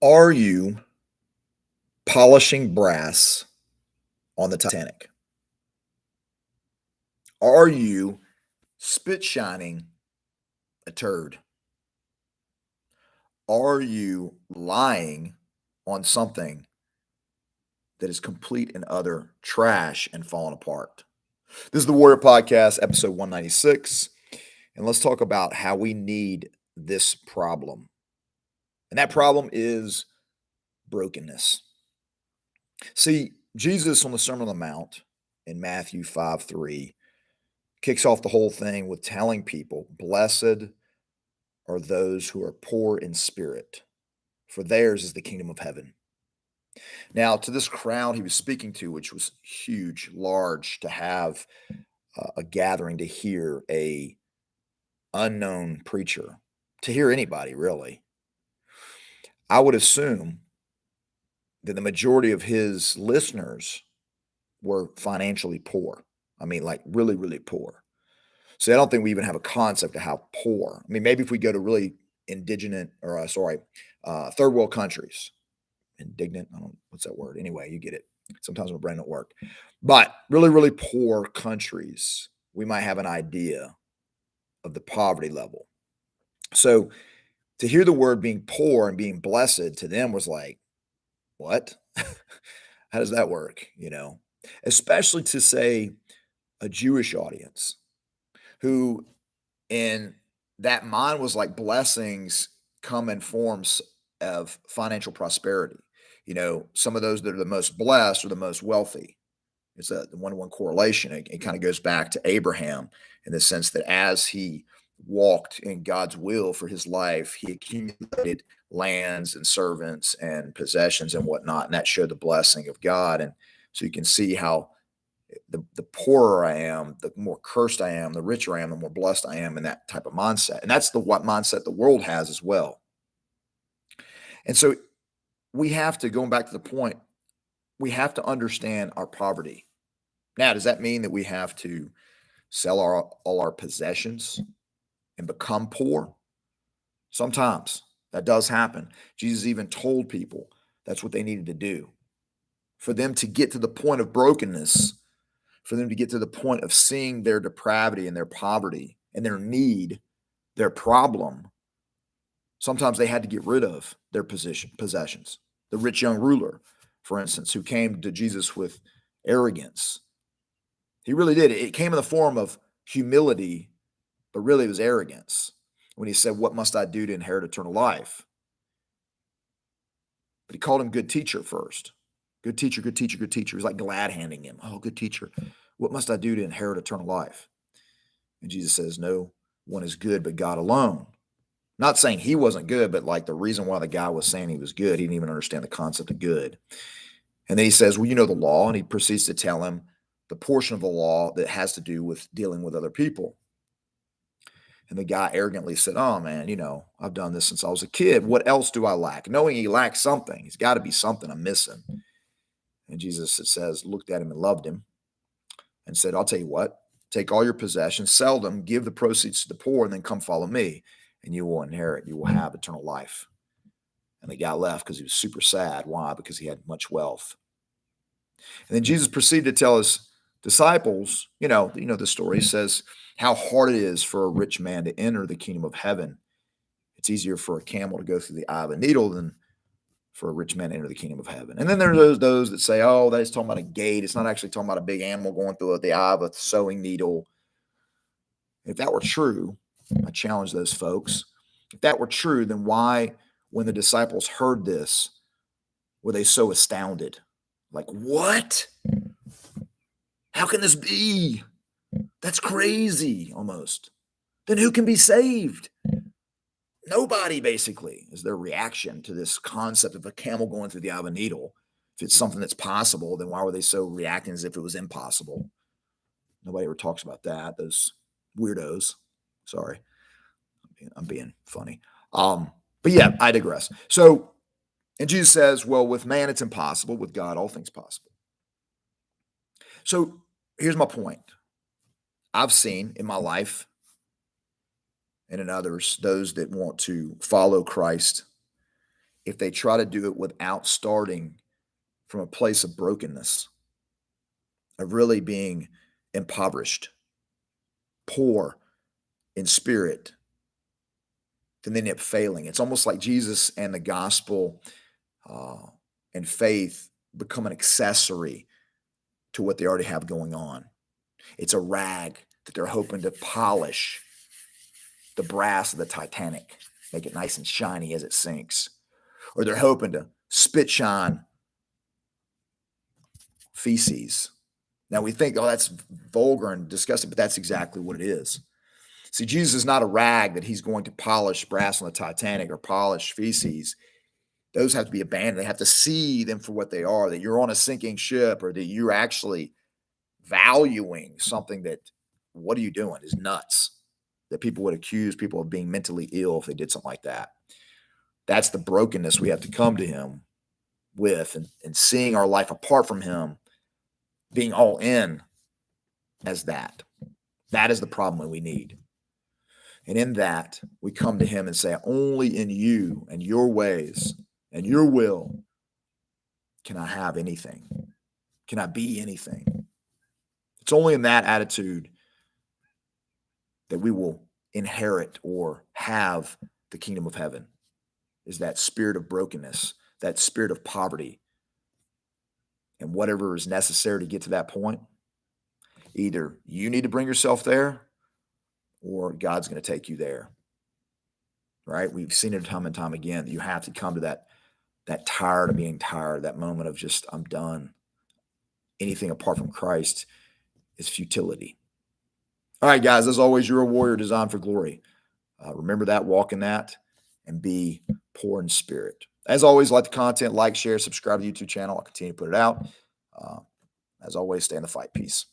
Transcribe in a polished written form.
Are you polishing brass on the Titanic? Are you spit shining a turd? Are you lying on something that is complete and utter trash and falling apart? This is the Warrior Podcast, episode 196. And let's talk about how we need this problem. And that problem is brokenness. See, Jesus on the Sermon on the Mount in Matthew 5:3 kicks off the whole thing with telling people, "Blessed are those who are poor in spirit, for theirs is the kingdom of heaven." Now, to this crowd he was speaking to, which was huge, large, to have a gathering to hear a unknown preacher, to hear anybody really, I would assume that the majority of his listeners were financially poor. I mean, like really, really poor. So I don't think we even have a concept of how poor. I mean, maybe if we go to really third world countries, indignant. I don't what's that word. Anyway, you get it. Sometimes my brain don't work. But really, really poor countries, we might have an idea of the poverty level. So to hear the word being poor and being blessed to them was like, what? How does that work? Especially to say a Jewish audience who in that mind was like blessings come in forms of financial prosperity. Some of those that are the most blessed are the most wealthy. It's a one-to-one correlation. It kind of goes back to Abraham in the sense that as he walked in God's will for his life, he accumulated lands and servants and possessions and whatnot, and that showed the blessing of God. And so you can see how the poorer I am, the more cursed I am, the richer I am, the more blessed I am in that type of mindset. And that's the what mindset the world has as well. And so we have to, going back to the point, we have to understand our poverty. Now, does that mean that we have to sell all our possessions and become poor? Sometimes that does happen. Jesus even told people that's what they needed to do. For them to get to the point of brokenness, for them to get to the point of seeing their depravity and their poverty and their need, their problem, sometimes they had to get rid of their possessions. The rich young ruler, for instance, who came to Jesus with arrogance. He really did. It came in the form of humility, but really it was arrogance when he said, "What must I do to inherit eternal life?" But he called him good teacher first. Good teacher, good teacher, good teacher. He was like glad handing him. "Oh, good teacher, what must I do to inherit eternal life?" And Jesus says, "No one is good but God alone." Not saying he wasn't good, but like the reason why the guy was saying he was good, he didn't even understand the concept of good. And then he says, "Well, you know the law." And he proceeds to tell him the portion of the law that has to do with dealing with other people. And the guy arrogantly said, "Oh, man, I've done this since I was a kid. What else do I lack?" Knowing he lacks something. He's got to be something I'm missing. And Jesus, it says, looked at him and loved him and said, "I'll tell you what, take all your possessions, sell them, give the proceeds to the poor, and then come follow me, and you will have eternal life." And the guy left because he was super sad. Why? Because he had much wealth. And then Jesus proceeded to tell his disciples, the story. He says how hard it is for a rich man to enter the kingdom of heaven. It's easier for a camel to go through the eye of a needle than for a rich man to enter the kingdom of heaven. And then there's those that say, "Oh, that's talking about a gate. It's not actually talking about a big animal going through the eye of a sewing needle." If that were true, I challenge those folks. If that were true, then why, when the disciples heard this, were they so astounded? Like, what? How can this be? That's crazy, almost. Then who can be saved? Nobody, basically, is their reaction to this concept of a camel going through the eye of a needle. If it's something that's possible, then why were they so reacting as if it was impossible? Nobody ever talks about that. Those weirdos. Sorry, I'm being funny. But yeah, I digress. So, and Jesus says, "Well, with man it's impossible. With God, all things possible." So here's my point. I've seen in my life and in others, those that want to follow Christ if they try to do it without starting from a place of brokenness, of really being impoverished, poor in spirit, then they end up failing. It's almost like Jesus and the gospel uh, and faith become an accessory to what they already have going on. It's a rag that they're hoping to polish the brass of the Titanic, make it nice and shiny as it sinks. Or they're hoping to spit shine feces. Now we think, oh, that's vulgar and disgusting, but that's exactly what it is. See, Jesus is not a rag that he's going to polish brass on the Titanic or polish feces. Those have to be abandoned. They have to see them for what they are, that you're on a sinking ship or that you're actually valuing something that, what are you doing, is nuts. That people would accuse people of being mentally ill if they did something like that. That's the brokenness we have to come to him with, and seeing our life apart from him, being all in as that. That is the problem that we need. And in that, we come to him and say, only in you and your ways and your will can I have anything. Can I be anything? It's only in that attitude that we will inherit or have the kingdom of heaven, is that spirit of brokenness, that spirit of poverty. And whatever is necessary to get to that point, either you need to bring yourself there or God's going to take you there. Right? We've seen it time and time again that you have to come to that tired of being tired, that moment of just, I'm done. Anything apart from Christ is futility. All right, guys, as always, you're a warrior designed for glory. Remember that, walk in that, and be poor in spirit. As always, like the content, like, share, subscribe to the YouTube channel. I'll continue to put it out. As always, stay in the fight. Peace.